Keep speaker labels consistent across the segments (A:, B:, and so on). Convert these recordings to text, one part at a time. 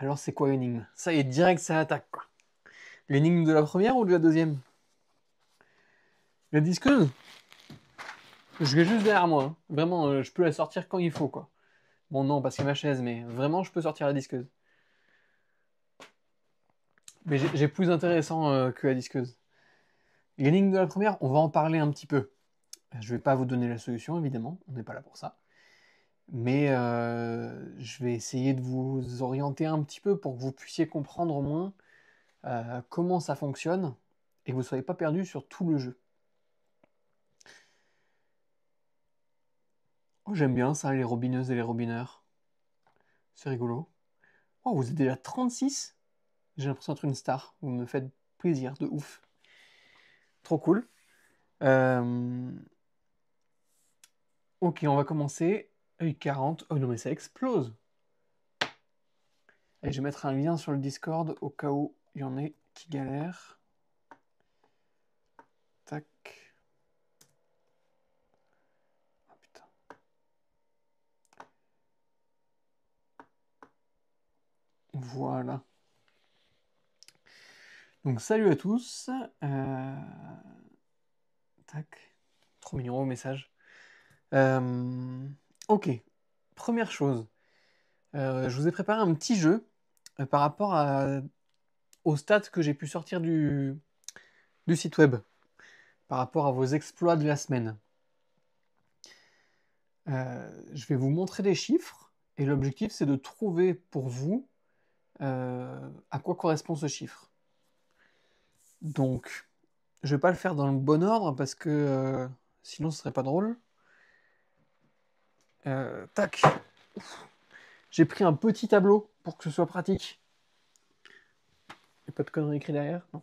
A: Alors c'est quoi l'énigme? Ça y est, direct ça attaque quoi. L'énigme de la première ou de la deuxième? La disqueuse? Je l'ai juste derrière moi, hein. Vraiment, je peux la sortir quand il faut quoi. Bon non, parce que ma chaise, mais vraiment je peux sortir la disqueuse. Mais j'ai plus intéressant que la disqueuse. L'énigme de la première, on va en parler un petit peu. Je vais pas vous donner la solution évidemment, on n'est pas là pour ça. Mais je vais essayer de vous orienter un petit peu pour que vous puissiez comprendre au moins comment ça fonctionne et que vous ne soyez pas perdu sur tout le jeu. Oh, j'aime bien ça, les robineuses et les robineurs. C'est rigolo. Oh, vous êtes déjà 36? J'ai l'impression d'être une star. Vous me faites plaisir, de ouf. Trop cool. Euh, Ok, on va commencer. Œil 40. Oh non, mais ça explose. Et je vais mettre un lien sur le Discord au cas où il y en ait qui galèrent. Tac. Oh putain. Voilà. Donc salut à tous. Tac. Trop mignon au message. Ok. Première chose. Je vous ai préparé un petit jeu par rapport aux stats que j'ai pu sortir du site web. Par rapport à vos exploits de la semaine. Je vais vous montrer des chiffres. Et l'objectif, c'est de trouver pour vous à quoi correspond ce chiffre. Donc, je vais pas le faire dans le bon ordre parce que sinon ce serait pas drôle. Tac. J'ai pris un petit tableau pour que ce soit pratique. Il n'y a pas de conneries écrites derrière, non.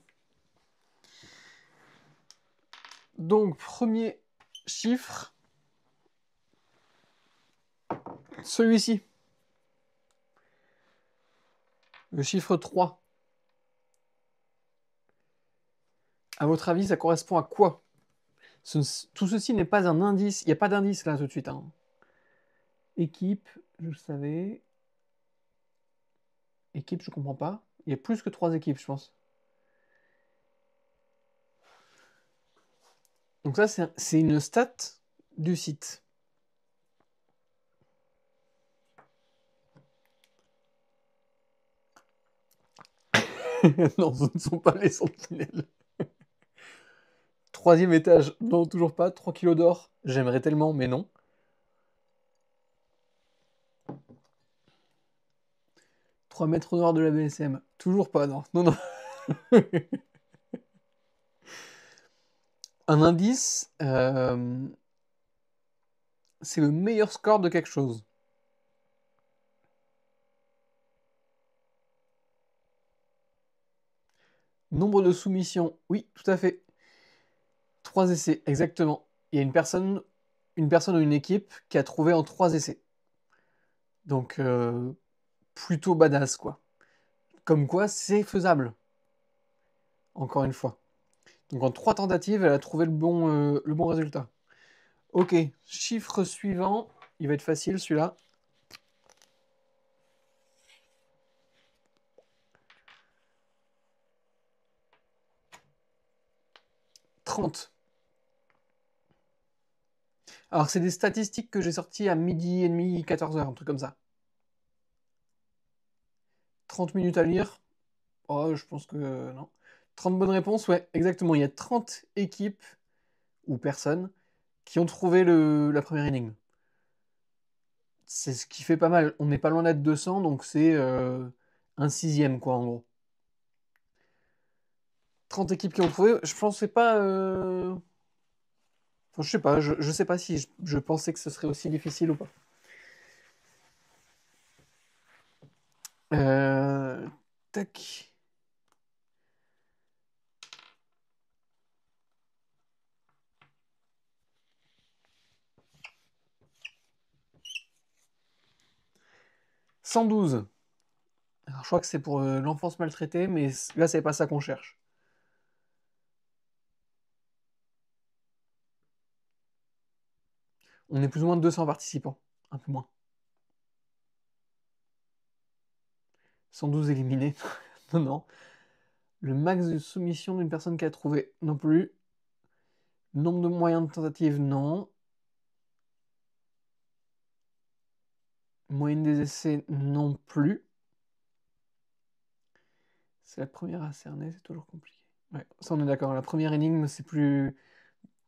A: Donc, premier chiffre, celui-ci. Le chiffre 3. À votre avis, ça correspond à quoi? Tout ceci n'est pas un indice. Il n'y a pas d'indice là tout de suite, hein. Équipe, je le savais. Équipe, je comprends pas. Il y a plus que 3 équipes, je pense. Donc ça, c'est une stat du site. Non, ce ne sont pas les sentinelles. Troisième étage, non, toujours pas. 3 kilos d'or, j'aimerais tellement, mais non. 3 mètres noirs de la BSM, toujours pas, non. Non, non. Un indice, c'est le meilleur score de quelque chose. Nombre de soumissions, oui, tout à fait. 3 essais, exactement. Il y a une personne ou une équipe qui a trouvé en 3 essais. Donc, plutôt badass, quoi. Comme quoi, c'est faisable. Encore une fois. Donc, en 3 tentatives, elle a trouvé le bon résultat. Ok, chiffre suivant. Il va être facile, celui-là. 30. Alors, c'est des statistiques que j'ai sorties à midi et demi, 14h, un truc comme ça. 30 minutes à lire. Oh, je pense que non. 30 bonnes réponses, ouais, exactement. Il y a 30 équipes ou personnes qui ont trouvé la première énigme. C'est ce qui fait pas mal. On n'est pas loin d'être 200, donc c'est un sixième, quoi, en gros. 30 équipes qui ont trouvé. Je pensais pas. Enfin, je sais pas. Je sais pas si je pensais que ce serait aussi difficile ou pas. Tac. « 112. Alors, je crois que c'est pour l'enfance maltraitée, mais là, c'est pas ça qu'on cherche. On est plus ou moins de 200 participants. Un peu moins. 112 éliminés. Non, non. Le max de soumission d'une personne qui a trouvé, non plus. Nombre de moyens de tentative, non. Moyenne des essais, non plus. C'est la première à cerner, c'est toujours compliqué. Ouais, ça on est d'accord. La première énigme, c'est plus...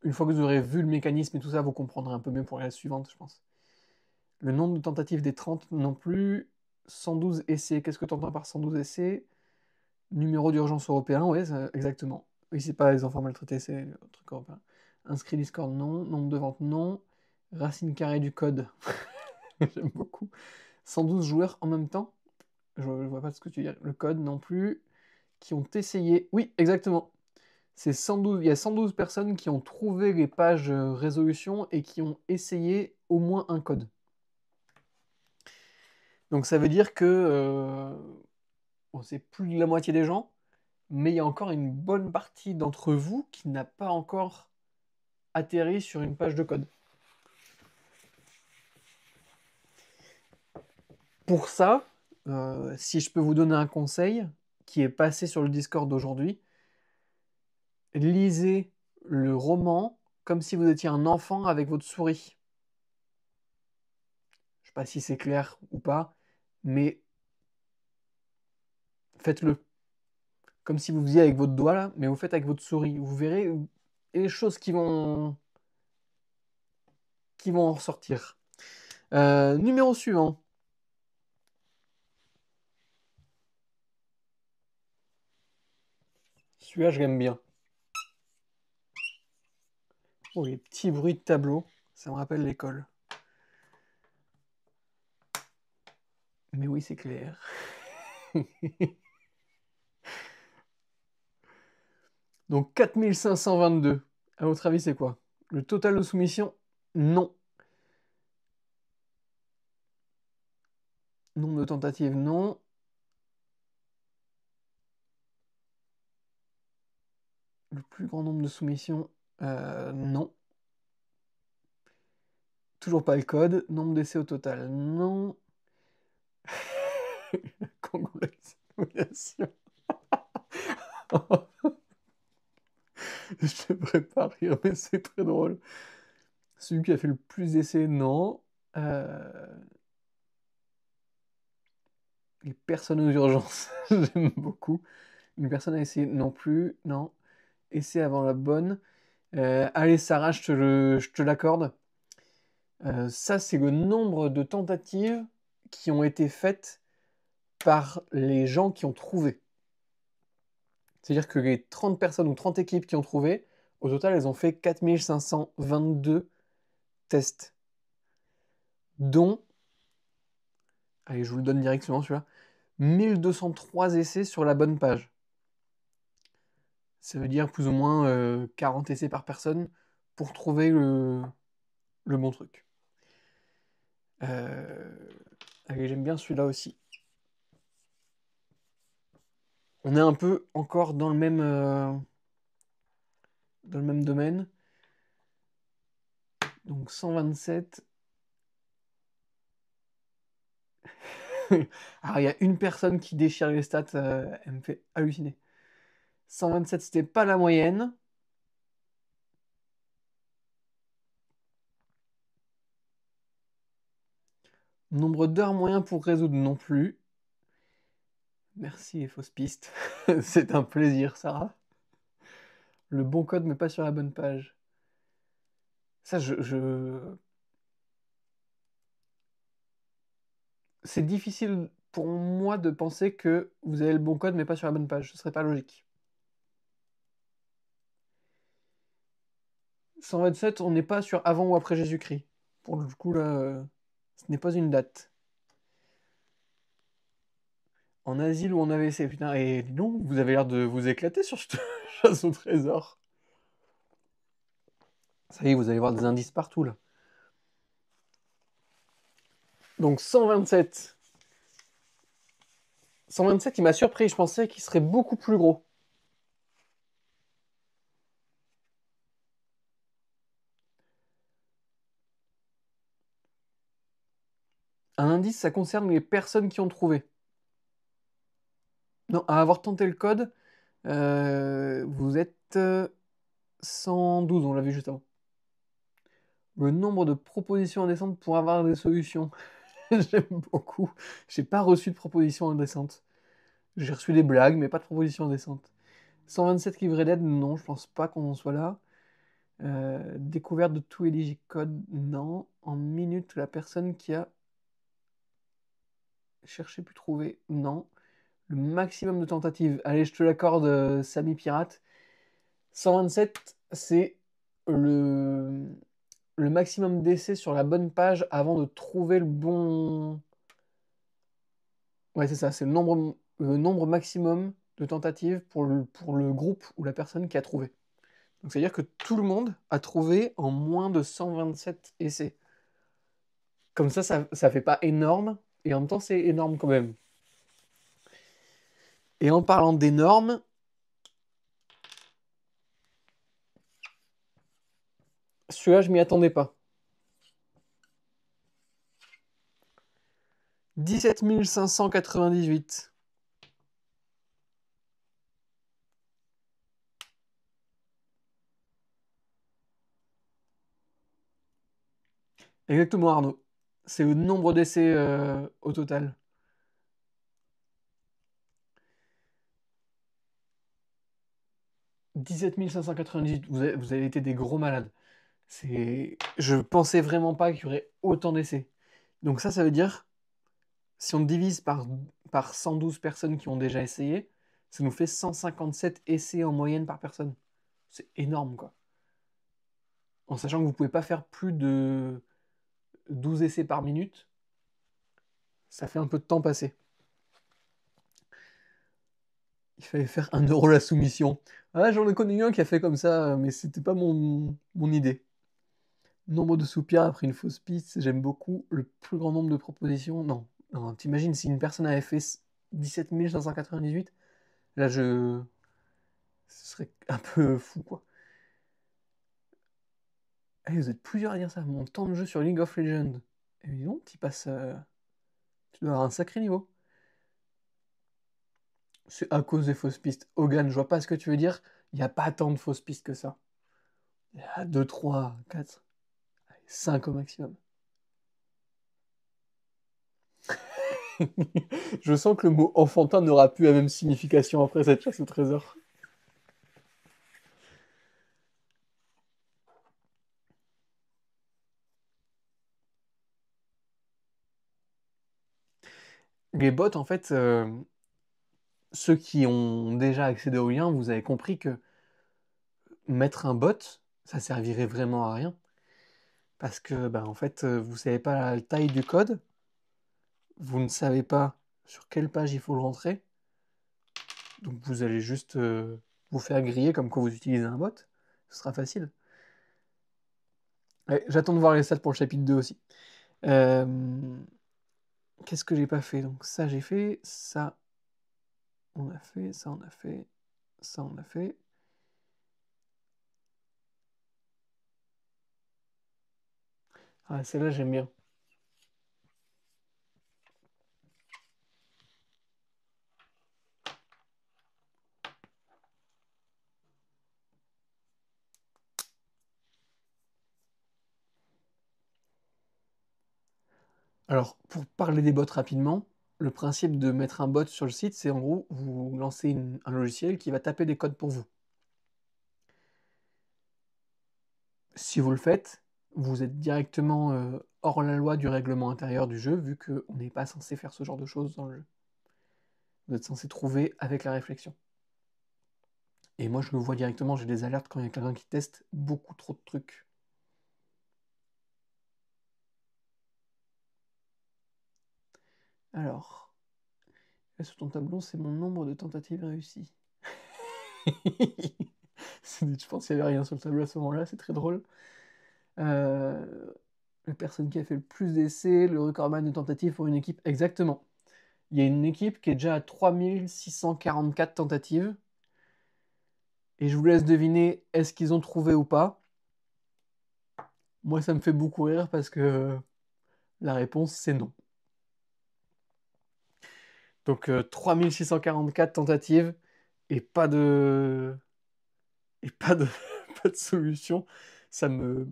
A: Une fois que vous aurez vu le mécanisme et tout ça, vous comprendrez un peu mieux pour la suivante, je pense. Le nombre de tentatives des 30, non plus. 112 essais, qu'est-ce que tu entends par 112 essais? Numéro d'urgence européen, ouais, exactement. Oui, c'est pas les enfants maltraités, c'est un truc européen. Inscrit Discord, non. Nombre de ventes, non. Racine carrée du code. J'aime beaucoup. 112 joueurs en même temps. Je vois pas ce que tu veux dire. Le code non plus. Qui ont essayé. Oui, exactement. C'est 112. Il y a 112 personnes qui ont trouvé les pages résolution et qui ont essayé au moins un code. Donc ça veut dire que bon, c'est plus de la moitié des gens, mais il y a encore une bonne partie d'entre vous qui n'a pas encore atterri sur une page de code. Pour ça, si je peux vous donner un conseil qui est passé sur le Discord d'aujourd'hui, lisez le roman comme si vous étiez un enfant avec votre souris. Je sais pas si c'est clair ou pas, mais faites-le. Comme si vous faisiez avec votre doigt là, mais vous faites avec votre souris. Vous verrez les choses qui vont en ressortir. Numéro suivant. Celui-là, je l'aime bien. Oh, les petits bruits de tableau, ça me rappelle l'école. Mais oui, c'est clair. Donc 4522. À votre avis, c'est quoi? Le total de soumission? Non. Nombre de tentatives? Non. Le plus grand nombre de soumissions? Non. Toujours pas le code. Nombre d'essais au total? Non. Congratulations. Je devrais pas rire, mais c'est très drôle. Celui qui a fait le plus d'essais? Non. Les personnes aux urgences, j'aime beaucoup. Une personne a essayé non plus, non. Essai avant la bonne. Allez, Sarah, je te l'accorde. Ça, c'est le nombre de tentatives qui ont été faites par les gens qui ont trouvé. C'est-à-dire que les 30 personnes ou 30 équipes qui ont trouvé, au total, elles ont fait 4522 tests. Dont, allez, je vous le donne directement celui-là, 1203 essais sur la bonne page. Ça veut dire plus ou moins 40 essais par personne pour trouver le bon truc. Allez, j'aime bien celui-là aussi. On est un peu encore dans le même domaine. Donc 127. Alors il y a une personne qui déchire les stats, elle me fait halluciner. 127, c'était pas la moyenne. Nombre d'heures moyen pour résoudre non plus. Merci les fausses pistes. C'est un plaisir, Sarah. Le bon code, mais pas sur la bonne page. Ça, c'est difficile pour moi de penser que vous avez le bon code, mais pas sur la bonne page. Ce serait pas logique. 127, on n'est pas sur avant ou après Jésus-Christ. Pour le coup, là, ce n'est pas une date. En asile ou en AVC, putain. Et non, vous avez l'air de vous éclater sur cette chasse au trésor. Ça y est, vous allez voir des indices partout, là. Donc 127. 127, il m'a surpris. Je pensais qu'il serait beaucoup plus gros. Un indice, ça concerne les personnes qui ont trouvé. Non, à avoir tenté le code, vous êtes 112, on l'a vu juste avant. Le nombre de propositions indécentes pour avoir des solutions. J'aime beaucoup. J'ai pas reçu de propositions indécentes. J'ai reçu des blagues, mais pas de propositions indécentes. 127 livrets d'aide, non, je pense pas qu'on en soit là. Découverte de tout et code, non. En minute, la personne qui a cherché puis trouvé, non. Le maximum de tentatives, allez, je te l'accorde, Samy Pirate. 127, c'est le, le maximum d'essais sur la bonne page avant de trouver le bon. Ouais, c'est ça, c'est le nombre maximum de tentatives pour le groupe ou la personne qui a trouvé. Donc c'est-à-dire que tout le monde a trouvé en moins de 127 essais. Comme ça fait pas énorme, et en même temps c'est énorme quand même. Et en parlant d'énorme, celui-là je m'y attendais pas. 17 598. Exactement Arnaud. C'est le nombre d'essais au total. 17 598, vous avez été des gros malades. Je pensais vraiment pas qu'il y aurait autant d'essais. Donc ça veut dire, si on divise par 112 personnes qui ont déjà essayé, ça nous fait 157 essais en moyenne par personne. C'est énorme, quoi. En sachant que vous pouvez pas faire plus de 12 essais par minute, ça fait un peu de temps passé. Il fallait faire 1 € la soumission. Ah, j'en ai connu un qui a fait comme ça, mais c'était pas mon idée. Nombre de soupirs après une fausse piste, j'aime beaucoup. Le plus grand nombre de propositions, non. Non, t'imagines si une personne avait fait 17 598, là ce serait un peu fou, quoi. Eh, vous êtes plusieurs à dire ça. Mon temps de jeu sur League of Legends. Et dis donc, tu dois avoir un sacré niveau. C'est à cause des fausses pistes. Hogan, je vois pas ce que tu veux dire. Il n'y a pas tant de fausses pistes que ça. Il y a 2, 3, 4, 5 au maximum. Je sens que le mot enfantin n'aura plus la même signification après cette chasse au trésor. Les bots, en fait, ceux qui ont déjà accédé au lien, vous avez compris que mettre un bot, ça servirait vraiment à rien. Parce que, bah, en fait, vous savez pas la taille du code, vous ne savez pas sur quelle page il faut le rentrer, donc vous allez juste vous faire griller comme quand vous utilisez un bot, ce sera facile. Ouais, j'attends de voir les stats pour le chapitre 2 aussi. Euh, Qu'est-ce que j'ai pas fait? Donc ça j'ai fait, ça on a fait, ça on a fait, ça on a fait. Ah, celle-là j'aime bien. Alors, pour parler des bots rapidement, le principe de mettre un bot sur le site, c'est en gros, vous lancez un logiciel qui va taper des codes pour vous. Si vous le faites, vous êtes directement hors la loi du règlement intérieur du jeu, vu qu'on n'est pas censé faire ce genre de choses dans le jeu. Vous êtes censé trouver avec la réflexion. Et moi, je le vois directement, j'ai des alertes quand il y a quelqu'un qui teste beaucoup trop de trucs. Alors, là, sur ton tableau, c'est mon nombre de tentatives réussies. Je pense qu'il n'y avait rien sur le tableau à ce moment-là, c'est très drôle. La personne qui a fait le plus d'essais, le recordman de tentatives pour une équipe, exactement. Il y a une équipe qui est déjà à 3644 tentatives. Et je vous laisse deviner, est-ce qu'ils ont trouvé ou pas? Moi, ça me fait beaucoup rire parce que la réponse, c'est non. Donc 3644 tentatives et pas de... Et pas de... pas de solution. Ça me...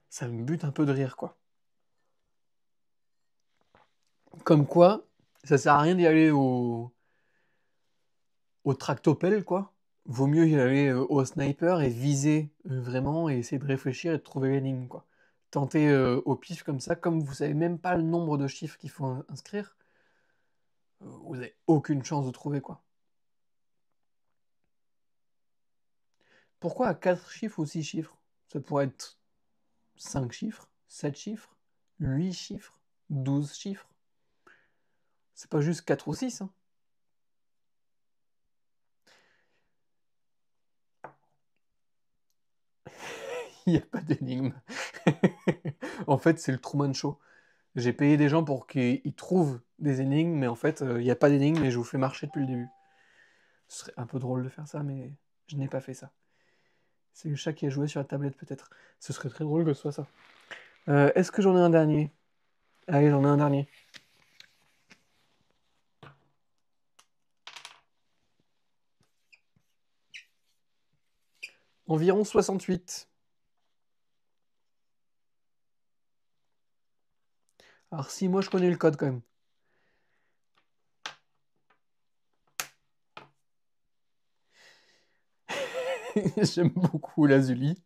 A: Ça me bute un peu de rire, quoi. Comme quoi, ça sert à rien d'y aller au tractopelle, quoi. Vaut mieux y aller au sniper et viser vraiment et essayer de réfléchir et de trouver l'énigme, quoi. Tenter au pif comme ça, comme vous savez même pas le nombre de chiffres qu'il faut inscrire, vous avez aucune chance de trouver, quoi. Pourquoi à 4 chiffres ou 6 chiffres? Ça pourrait être 5 chiffres, 7 chiffres, 8 chiffres, 12 chiffres. C'est pas juste 4 ou 6, hein. Il n'y a pas d'énigme. En fait, c'est le Truman Show. J'ai payé des gens pour qu'ils trouvent des énigmes, mais en fait, il n'y a pas d'énigme et je vous fais marcher depuis le début. Ce serait un peu drôle de faire ça, mais je n'ai pas fait ça. C'est le chat qui a joué sur la tablette, peut-être. Ce serait très drôle que ce soit ça. Est-ce que j'en ai un dernier? Allez, j'en ai un dernier. Environ 68. Alors si, moi je connais le code quand même. J'aime beaucoup Lazuli.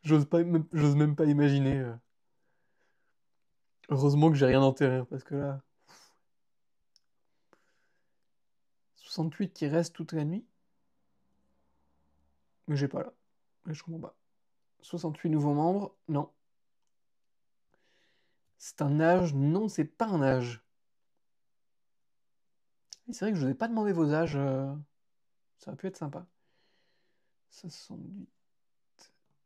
A: J'ose même pas imaginer. Heureusement que j'ai rien enterré, parce que là... 68 qui reste toute la nuit? Mais j'ai pas là. Mais je comprends pas. 68 nouveaux membres? Non. C'est un âge? Non, c'est pas un âge. Oui, c'est vrai que je vous ai pas demandé vos âges. Ça aurait pu être sympa. 68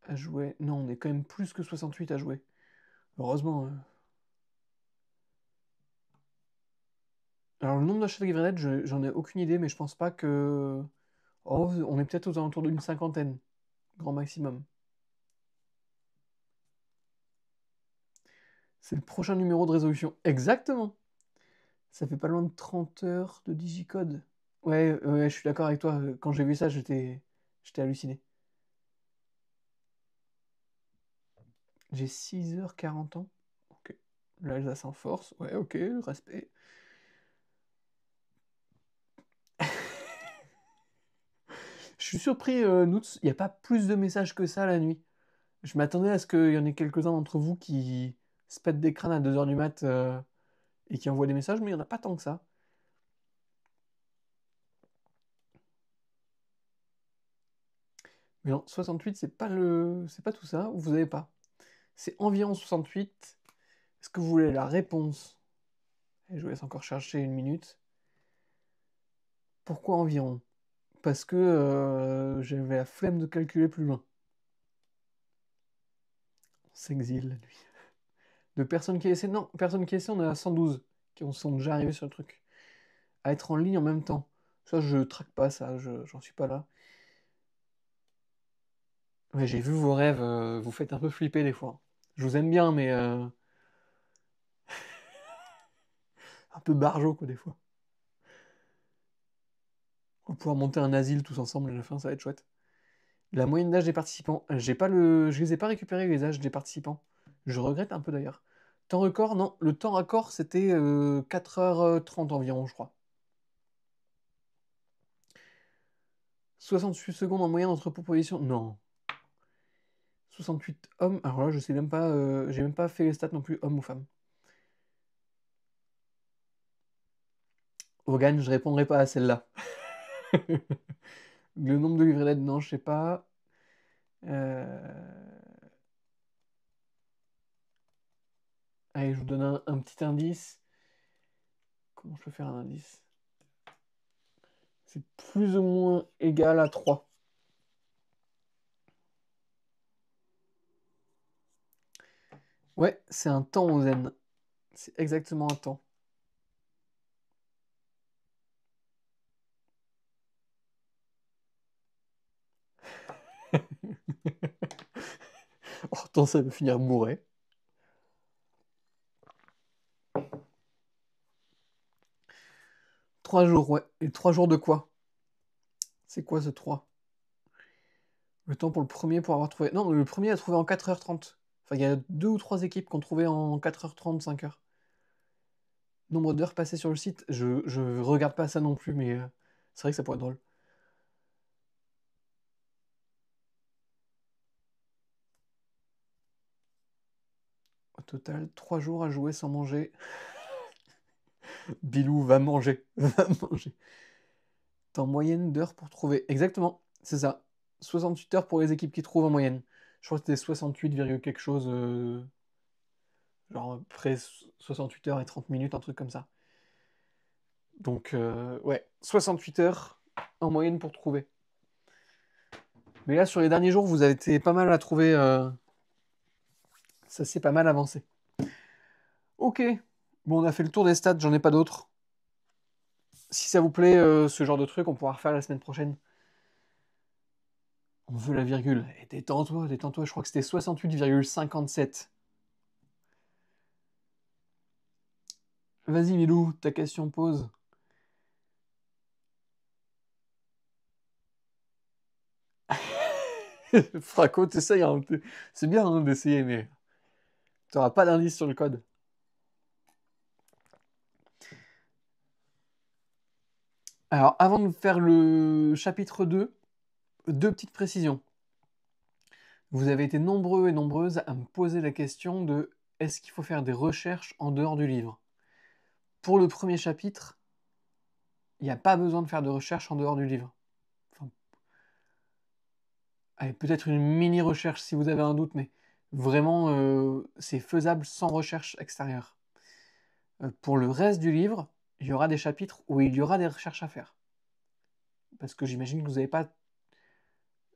A: à jouer. Non, on est quand même plus que 68 à jouer. Heureusement. Alors, le nombre d'achats de Grenade, j'en ai aucune idée, mais je pense pas que. Oh, on est peut-être aux alentours d'une cinquantaine, grand maximum. C'est le prochain numéro de résolution. Exactement! Ça fait pas loin de 30 heures de digicode. Ouais, ouais, je suis d'accord avec toi. Quand j'ai vu ça, j'étais halluciné. J'ai 6h40 ans. Ok. L'Alsace en force. Ouais, ok, respect. Je suis surpris, Noots, il n'y a pas plus de messages que ça la nuit. Je m'attendais à ce qu'il y en ait quelques-uns d'entre vous qui se pètent des crânes à 2h du mat et qui envoient des messages, mais il n'y en a pas tant que ça. Mais non, 68, c'est pas tout ça, vous avez pas. C'est environ 68. Est-ce que vous voulez la réponse? Et je vous laisse encore chercher une minute. Pourquoi environ? Parce que j'avais la flemme de calculer plus loin. On s'exile la nuit. De personnes qui essaient. Non, personnes qui essaient, on est à 112 qui sont déjà arrivés sur le truc. À être en ligne en même temps. Ça, je traque pas ça, j'en suis pas là. Ouais, j'ai vu vos rêves, vous faites un peu flipper des fois. Je vous aime bien, mais un peu barjot quoi des fois. On va pouvoir monter un asile tous ensemble à la fin, ça va être chouette. La moyenne d'âge des participants, je les ai pas récupérés les âges des participants. Je regrette un peu d'ailleurs. Temps record, non, le temps record c'était 4h30 environ, je crois. 68 secondes en moyenne entre propositions, non. 68 hommes, alors là je sais même pas, j'ai même pas fait les stats non plus, hommes ou femmes. Vaughan, je répondrai pas à celle-là. Le nombre de livrets d'aide, non, je sais pas. Euh, Allez, je vous donne un petit indice. Comment je peux faire un indice? C'est plus ou moins égal à 3. Ouais, c'est un temps au zen. C'est exactement un temps. Hortense, ça veut finir bourré. 3 jours, ouais. Et 3 jours de quoi? C'est quoi ce 3? Le temps pour le premier pour avoir trouvé... Non, le premier a trouvé en 4h30. Enfin, il y a 2 ou 3 équipes qui ont trouvé en 4h30, 5h. Nombre d'heures passées sur le site, je regarde pas ça non plus, mais c'est vrai que ça pourrait être drôle. Au total, 3 jours à jouer sans manger. Bilou va manger, va manger. Temps moyenne d'heures pour trouver. Exactement, c'est ça. 68 heures pour les équipes qui trouvent en moyenne. Je crois que c'était 68, quelque chose. Genre près 68 heures et 30 minutes, un truc comme ça. Donc, ouais, 68 heures en moyenne pour trouver. Mais là, sur les derniers jours, vous avez été pas mal à trouver. Ça s'est pas mal avancé. Ok. Bon, on a fait le tour des stats, j'en ai pas d'autres. Si ça vous plaît, ce genre de truc, on pourra refaire la semaine prochaine. On veut la virgule. Et détends-toi, détends-toi. Je crois que c'était 68,57. Vas-y, Milou, ta question pose. Fraco, t'essayes, hein. C'est bien hein, d'essayer, mais t'auras pas d'indice sur le code. Alors, avant de faire le chapitre 2, deux petites précisions. Vous avez été nombreux et nombreuses à me poser la question de est-ce qu'il faut faire des recherches en dehors du livre? Pour le premier chapitre, il n'y a pas besoin de faire de recherche en dehors du livre. Enfin, allez, peut-être une mini-recherche si vous avez un doute, mais vraiment, c'est faisable sans recherche extérieure. Pour le reste du livre, il y aura des chapitres où il y aura des recherches à faire. Parce que j'imagine que vous n'avez pas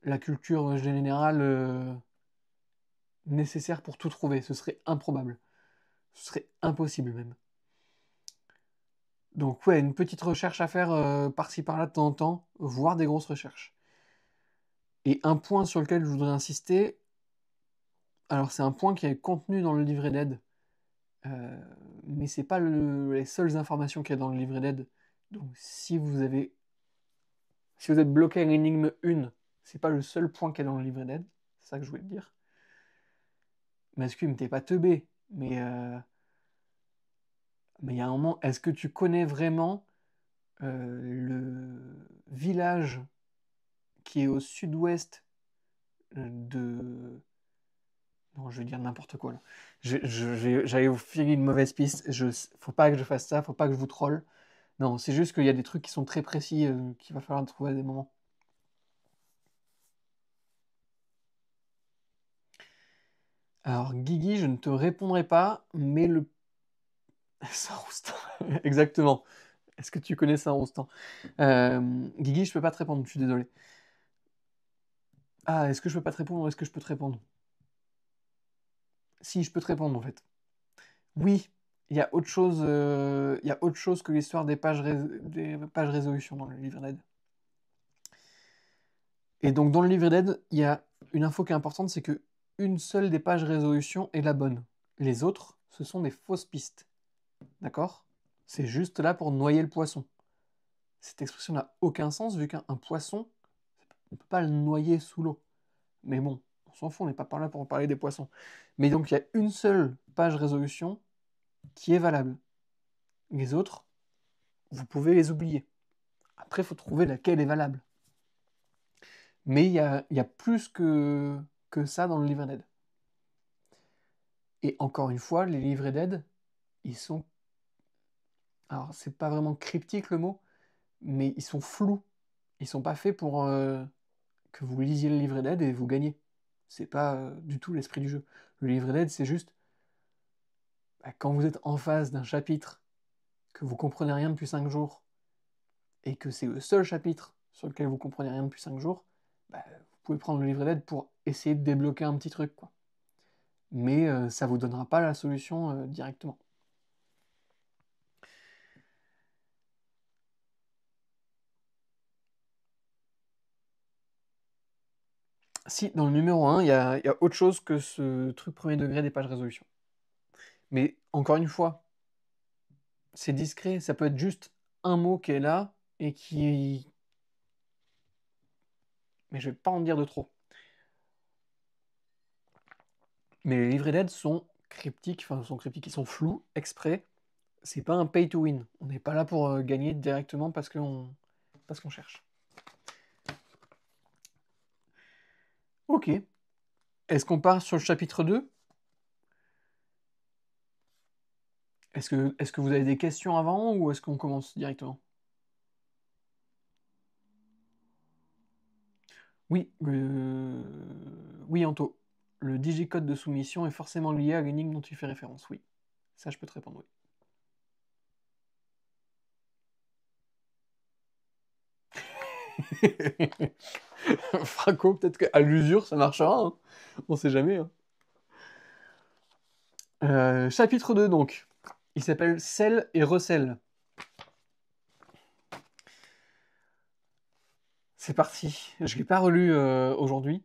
A: la culture générale nécessaire pour tout trouver. Ce serait improbable. Ce serait impossible même. Donc ouais, une petite recherche à faire par-ci par-là de temps en temps, voire des grosses recherches. Et un point sur lequel je voudrais insister, alors c'est un point qui est contenu dans le livret d'aide, mais c'est pas les seules informations qu'il y a dans le livret d'aide. Donc si vous êtes bloqué à l'énigme 1, c'est pas le seul point qu'il y a dans le livret d'aide, c'est ça que je voulais te dire. Masculine, t'es pas teubé, mais il y a un moment, est-ce que tu connais vraiment le village qui est au sud-ouest de... Non, je vais dire n'importe quoi là. J'allais vous filer une mauvaise piste. Faut pas que je fasse ça, faut pas que je vous troll. Non, c'est juste qu'il y a des trucs qui sont très précis qu'il va falloir trouver à des moments. Alors, Guigui, je ne te répondrai pas, mais le... Saint-Roustan, exactement. Est-ce que tu connais Saint-Roustan? Guigui, je peux pas te répondre, je suis désolé. Ah, est-ce que je peux pas te répondre ou est-ce que je peux te répondre? Si, je peux te répondre en fait. Oui, il y a autre chose que l'histoire des des pages résolution dans le livre d'aide. Et donc dans le livre d'aide, il y a une info qui est importante, c'est que une seule des pages résolution est la bonne. Les autres, ce sont des fausses pistes. D'accord? C'est juste là pour noyer le poisson. Cette expression n'a aucun sens vu qu'un poisson, on ne peut pas le noyer sous l'eau. Mais bon, on s'en fout, on n'est pas par là pour parler des poissons. Mais donc il y a une seule page résolution qui est valable. Les autres, vous pouvez les oublier. Après, il faut trouver laquelle est valable. Mais il y a plus que ça dans le livret d'aide. Et encore une fois, les livrets d'aide, ils sont... Alors, c'est pas vraiment cryptique le mot, mais ils sont flous. Ils sont pas faits pour que vous lisiez le livret d'aide et vous gagnez. C'est pas du tout l'esprit du jeu. Le livret d'aide, c'est juste quand vous êtes en face d'un chapitre, que vous comprenez rien depuis 5 jours, et que c'est le seul chapitre sur lequel vous comprenez rien depuis 5 jours, vous pouvez prendre le livret d'aide pour essayer de débloquer un petit truc, quoi. Mais ça vous donnera pas la solution directement. Si, dans le numéro 1, il y a autre chose que ce truc premier degré des pages résolution. Mais encore une fois, c'est discret, ça peut être juste un mot qui est là et qui... Mais je vais pas en dire de trop. Mais les livrets d'aide sont cryptiques, ils sont flous, exprès. C'est pas un pay to win. On n'est pas là pour gagner directement parce qu'on cherche. Ok. Est-ce qu'on part sur le chapitre 2? Est-ce que vous avez des questions avant ou est-ce qu'on commence directement? Oui, oui, Anto. Le digicode de soumission est forcément lié à l'énigme dont tu fais référence, oui. Ça, je peux te répondre, oui. Franco, peut-être qu'à l'usure, ça marchera, hein. On sait jamais, hein. Chapitre 2, donc. Il s'appelle Sel et recel. C'est parti. Je ne l'ai pas relu aujourd'hui.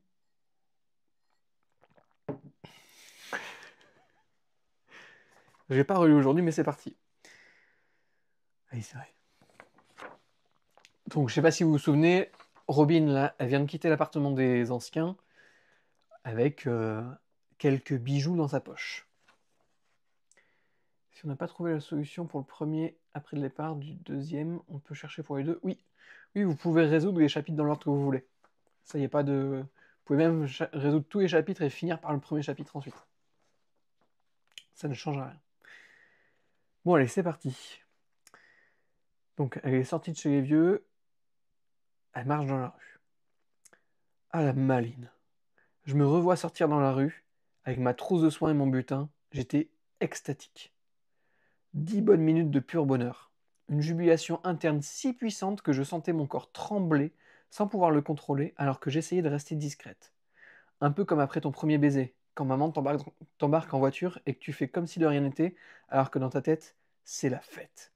A: Je l'ai pas relu aujourd'hui, mais c'est parti. Allez, c'est vrai. Donc, je sais pas si vous vous souvenez, Robin, là, elle vient de quitter l'appartement des anciens avec quelques bijoux dans sa poche. Si on n'a pas trouvé la solution pour le premier après le départ du deuxième, on peut chercher pour les deux. Oui, oui, vous pouvez résoudre les chapitres dans l'ordre que vous voulez. Ça y est pas de... Vous pouvez même résoudre tous les chapitres et finir par le premier chapitre ensuite. Ça ne change rien. Bon, allez, c'est parti. Donc, elle est sortie de chez les vieux. Elle marche dans la rue. Ah, la maline. Je me revois sortir dans la rue, avec ma trousse de soins et mon butin. J'étais extatique. 10 bonnes minutes de pur bonheur. Une jubilation interne si puissante que je sentais mon corps trembler sans pouvoir le contrôler alors que j'essayais de rester discrète. Un peu comme après ton premier baiser, quand maman t'embarque en voiture et que tu fais comme si de rien n'était, alors que dans ta tête, c'est la fête.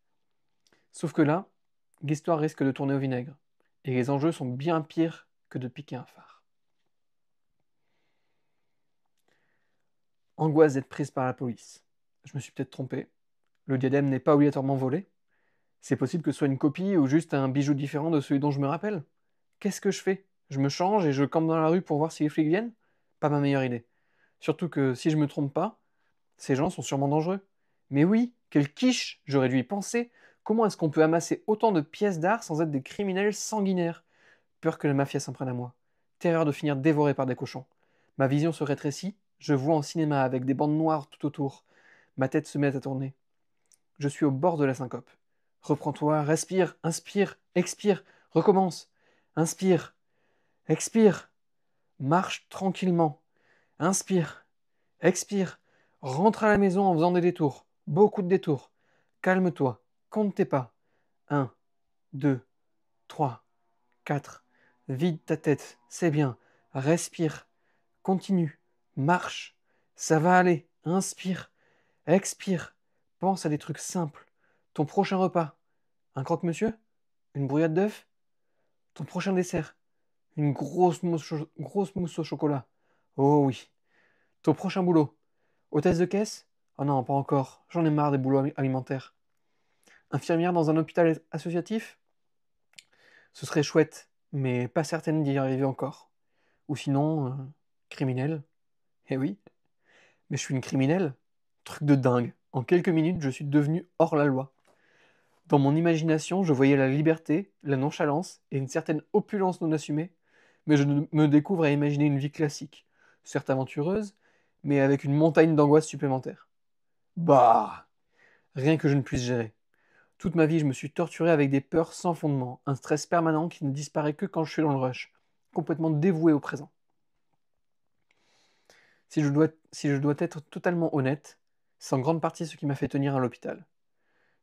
A: Sauf que là, l'histoire risque de tourner au vinaigre. Et les enjeux sont bien pires que de piquer un phare. Angoisse d'être prise par la police. Je me suis peut-être trompé. Le diadème n'est pas obligatoirement volé. C'est possible que ce soit une copie ou juste un bijou différent de celui dont je me rappelle. Qu'est-ce que je fais? Je me change et je campe dans la rue pour voir si les flics viennent? Pas ma meilleure idée. Surtout que si je me trompe pas, ces gens sont sûrement dangereux. Mais oui, quelle quiche! J'aurais dû y penser. Comment est-ce qu'on peut amasser autant de pièces d'art sans être des criminels sanguinaires? Peur que la mafia s'en prenne à moi. Terreur de finir dévoré par des cochons. Ma vision se rétrécit, je vois en cinéma avec des bandes noires tout autour. Ma tête se met à tourner. Je suis au bord de la syncope. Reprends-toi, respire, inspire, expire, recommence. Inspire, expire, marche tranquillement. Inspire, expire, rentre à la maison en faisant des détours, beaucoup de détours. Calme-toi, compte tes pas. 1, 2, 3, 4. Vide ta tête, c'est bien. Respire, continue, marche. Ça va aller, inspire, expire. Pense à des trucs simples. Ton prochain repas, un croque-monsieur? Une brouillade d'œufs? Ton prochain dessert? Une grosse mousse au chocolat? Oh oui. Ton prochain boulot? Hôtesse de caisse? Oh non, pas encore. J'en ai marre des boulots alimentaires. Infirmière dans un hôpital associatif? Ce serait chouette, mais pas certaine d'y arriver encore. Ou sinon, criminel. Eh oui, mais je suis une criminelle. Truc de dingue. En quelques minutes, je suis devenu hors la loi. Dans mon imagination, je voyais la liberté, la nonchalance et une certaine opulence non assumée, mais je me découvre à imaginer une vie classique, certes aventureuse, mais avec une montagne d'angoisse supplémentaire. Bah, rien que je ne puisse gérer. Toute ma vie, je me suis torturé avec des peurs sans fondement, un stress permanent qui ne disparaît que quand je suis dans le rush, complètement dévoué au présent. Si je dois être totalement honnête, c'est en grande partie ce qui m'a fait tenir à l'hôpital.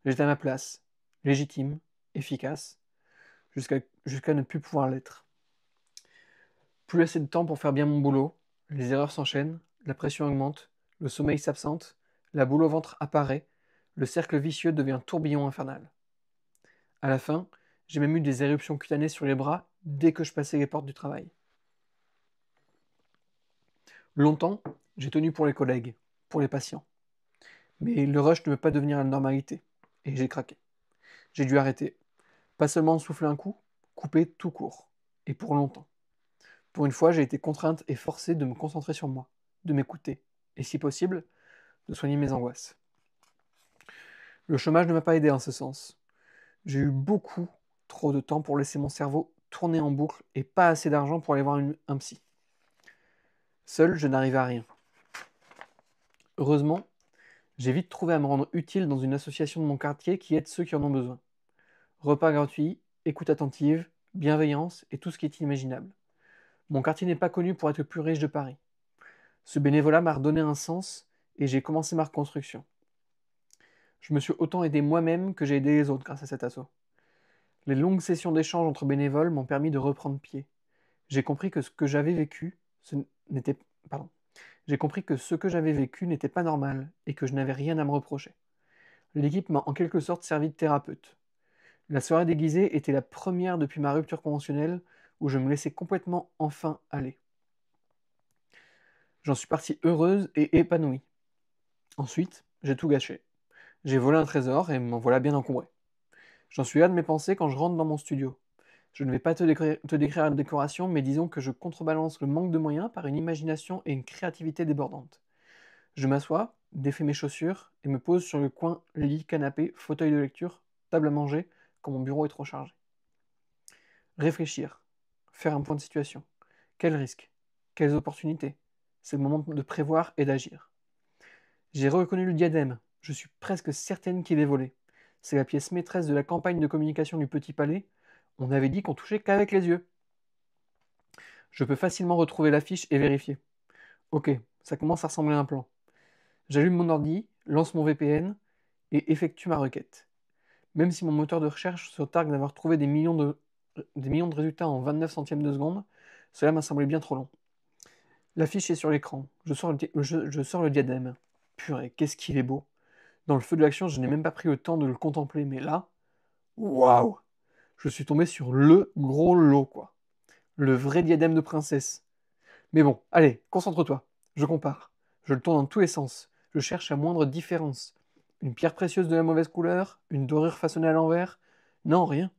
A: J'étais à ma place, légitime, efficace, jusqu'à ne plus pouvoir l'être. Plus assez de temps pour faire bien mon boulot, les erreurs s'enchaînent, la pression augmente, le sommeil s'absente, la boule au ventre apparaît, le cercle vicieux devient un tourbillon infernal. À la fin, j'ai même eu des éruptions cutanées sur les bras dès que je passais les portes du travail. Longtemps, j'ai tenu pour les collègues, pour les patients. Mais le rush ne veut pas devenir la normalité, et j'ai craqué. J'ai dû arrêter. Pas seulement souffler un coup, couper tout court. Et pour longtemps. Pour une fois, j'ai été contrainte et forcée de me concentrer sur moi, de m'écouter, et si possible, de soigner mes angoisses. Le chômage ne m'a pas aidé en ce sens. J'ai eu beaucoup trop de temps pour laisser mon cerveau tourner en boucle et pas assez d'argent pour aller voir un psy. Seul, je n'arrivais à rien. Heureusement, j'ai vite trouvé à me rendre utile dans une association de mon quartier qui aide ceux qui en ont besoin. Repas gratuits, écoute attentive, bienveillance et tout ce qui est inimaginable. Mon quartier n'est pas connu pour être le plus riche de Paris. Ce bénévolat m'a redonné un sens et j'ai commencé ma reconstruction. Je me suis autant aidé moi-même que j'ai aidé les autres grâce à cet assaut. Les longues sessions d'échange entre bénévoles m'ont permis de reprendre pied. J'ai compris que ce que j'avais vécu, n'était pardon. J'ai compris que ce que j'avais vécu n'était pas normal et que je n'avais rien à me reprocher. L'équipe m'a en quelque sorte servi de thérapeute. La soirée déguisée était la première depuis ma rupture conventionnelle où je me laissais complètement enfin aller. J'en suis partie heureuse et épanouie. Ensuite, j'ai tout gâché. J'ai volé un trésor et m'en voilà bien encombré. J'en suis là de mes pensées quand je rentre dans mon studio. Je ne vais pas te décrire la décoration, mais disons que je contrebalance le manque de moyens par une imagination et une créativité débordantes. Je m'assois, défais mes chaussures et me pose sur le coin lit, canapé, fauteuil de lecture, table à manger, quand mon bureau est trop chargé. Réfléchir. Faire un point de situation. Quels risques? Quelles opportunités? C'est le moment de prévoir et d'agir. J'ai reconnu le diadème. Je suis presque certaine qu'il est volé. C'est la pièce maîtresse de la campagne de communication du Petit Palais. On avait dit qu'on touchait qu'avec les yeux. Je peux facilement retrouver l'affiche et vérifier. Ok, ça commence à ressembler à un plan. J'allume mon ordi, lance mon VPN et effectue ma requête. Même si mon moteur de recherche se targue d'avoir trouvé des millions de résultats en 29 centièmes de seconde, cela m'a semblé bien trop long. L'affiche est sur l'écran. Je sors le diadème. Purée, qu'est-ce qu'il est beau. Dans le feu de l'action, je n'ai même pas pris le temps de le contempler, mais là, waouh! Je suis tombé sur le gros lot, quoi. Le vrai diadème de princesse. Mais bon, allez, concentre-toi. Je compare. Je le tourne dans tous les sens. Je cherche la moindre différence. Une pierre précieuse de la mauvaise couleur, une dorure façonnée à l'envers. Non, rien.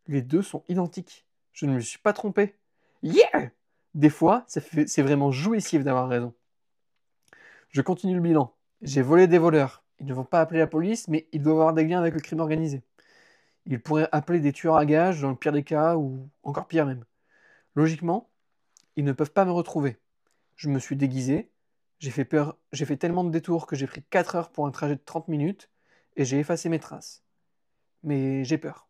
A: Les deux sont identiques. Je ne me suis pas trompé. Yeah! Des fois, c'est vraiment jouissif d'avoir raison. Je continue le bilan. J'ai volé des voleurs. Ils ne vont pas appeler la police, mais ils doivent avoir des liens avec le crime organisé. Ils pourraient appeler des tueurs à gages dans le pire des cas, ou encore pire même. Logiquement, ils ne peuvent pas me retrouver. Je me suis déguisé, j'ai fait tellement de détours que j'ai pris 4 heures pour un trajet de 30 minutes, et j'ai effacé mes traces. Mais j'ai peur.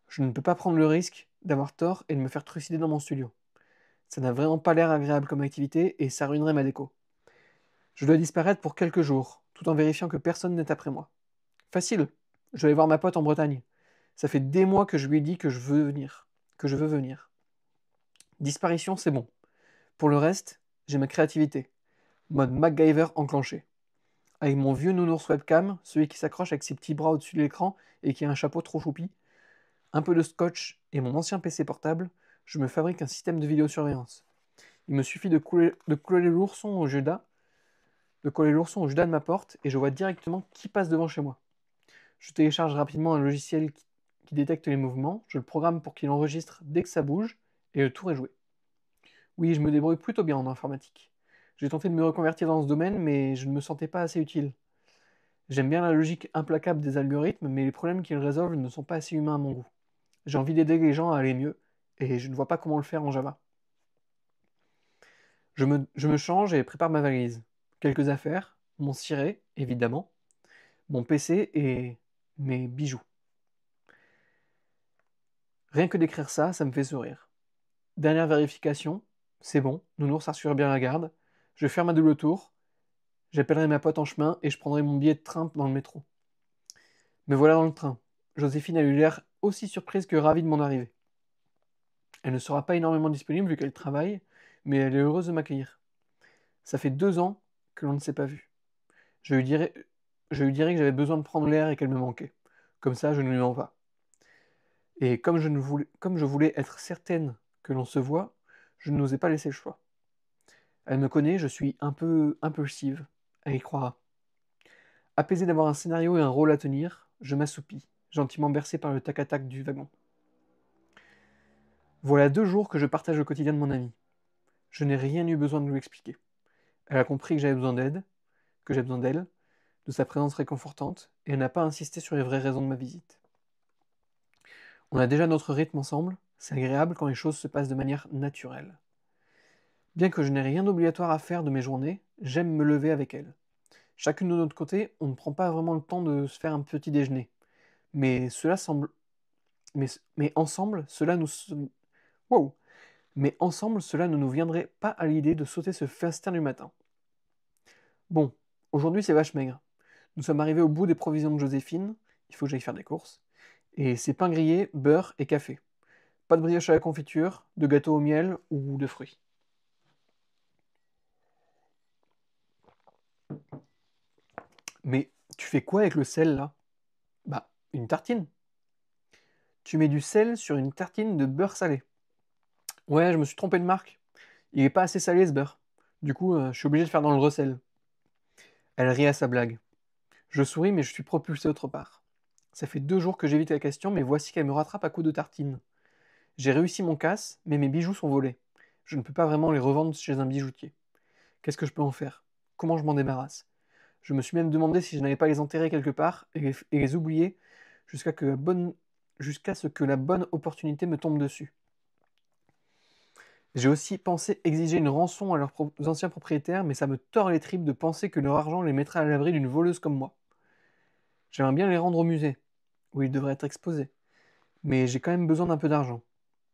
A: Je ne peux pas prendre le risque d'avoir tort et de me faire trucider dans mon studio. Ça n'a vraiment pas l'air agréable comme activité, et ça ruinerait ma déco. Je dois disparaître pour quelques jours, tout en vérifiant que personne n'est après moi. Facile, je vais aller voir ma pote en Bretagne. Ça fait des mois que je lui ai dit que je veux venir. Disparition, c'est bon. Pour le reste, j'ai ma créativité. Mode MacGyver enclenché. Avec mon vieux nounours webcam, celui qui s'accroche avec ses petits bras au-dessus de l'écran et qui a un chapeau trop choupi, un peu de scotch et mon ancien PC portable, je me fabrique un système de vidéosurveillance. Il me suffit de coller l'ourson au Judas, de ma porte et je vois directement qui passe devant chez moi. Je télécharge rapidement un logiciel qui détecte les mouvements, je le programme pour qu'il enregistre dès que ça bouge et le tour est joué. Oui, je me débrouille plutôt bien en informatique. J'ai tenté de me reconvertir dans ce domaine, mais je ne me sentais pas assez utile. J'aime bien la logique implacable des algorithmes, mais les problèmes qu'ils résolvent ne sont pas assez humains à mon goût. J'ai envie d'aider les gens à aller mieux, et je ne vois pas comment le faire en Java. Je me change et prépare ma valise. Quelques affaires, mon ciré, évidemment, mon PC et mes bijoux. Rien que d'écrire ça, ça me fait sourire. Dernière vérification, c'est bon, Nounours assure bien la garde. Je ferme à double tour, j'appellerai ma pote en chemin et je prendrai mon billet de train dans le métro. Me voilà dans le train. Joséphine a eu l'air aussi surprise que ravie de mon arrivée. Elle ne sera pas énormément disponible vu qu'elle travaille, mais elle est heureuse de m'accueillir. Ça fait 2 ans que l'on ne s'est pas vu. Je lui dirai, je lui dirai que j'avais besoin de prendre l'air et qu'elle me manquait. Comme ça, je ne lui mens pas. Et comme je voulais être certaine que l'on se voit, je n'osais pas laisser le choix. Elle me connaît, je suis un peu impulsive. Elle y croira. Apaisé d'avoir un scénario et un rôle à tenir, je m'assoupis. gentiment bercé par le tac-à-tac du wagon. Voilà 2 jours que je partage le quotidien de mon amie. Je n'ai rien eu besoin de lui expliquer. Elle a compris que j'avais besoin d'aide, que j'ai besoin d'elle, de sa présence réconfortante, et elle n'a pas insisté sur les vraies raisons de ma visite. On a déjà notre rythme ensemble, c'est agréable quand les choses se passent de manière naturelle. Bien que je n'ai rien d'obligatoire à faire de mes journées, j'aime me lever avec elle. Chacune de notre côté, on ne prend pas vraiment le temps de se faire un petit déjeuner. Mais cela semble... Mais ensemble, cela nous... Wow. Mais ensemble, cela ne nous viendrait pas à l'idée de sauter ce festin du matin. Bon, aujourd'hui c'est vache maigre. Nous sommes arrivés au bout des provisions de Joséphine, il faut que j'aille faire des courses, et c'est pain grillé, beurre et café. Pas de brioche à la confiture, de gâteau au miel ou de fruits. Mais tu fais quoi avec le sel là? Bah, une tartine. Tu mets du sel sur une tartine de beurre salé. Ouais, je me suis trompé de marque. Il est pas assez salé ce beurre. Du coup, je suis obligé de faire dans le recel. Elle rit à sa blague. Je souris, mais je suis propulsé autre part. Ça fait 2 jours que j'évite la question, mais voici qu'elle me rattrape à coups de tartine. J'ai réussi mon casse, mais mes bijoux sont volés. Je ne peux pas vraiment les revendre chez un bijoutier. Qu'est-ce que je peux en faire? Comment je m'en débarrasse? Je me suis même demandé si je n'allais pas les enterrer quelque part et les oublier jusqu'à ce que la bonne opportunité me tombe dessus. J'ai aussi pensé exiger une rançon à leurs anciens propriétaires, mais ça me tord les tripes de penser que leur argent les mettrait à l'abri d'une voleuse comme moi. J'aimerais bien les rendre au musée, où ils devraient être exposés, mais j'ai quand même besoin d'un peu d'argent.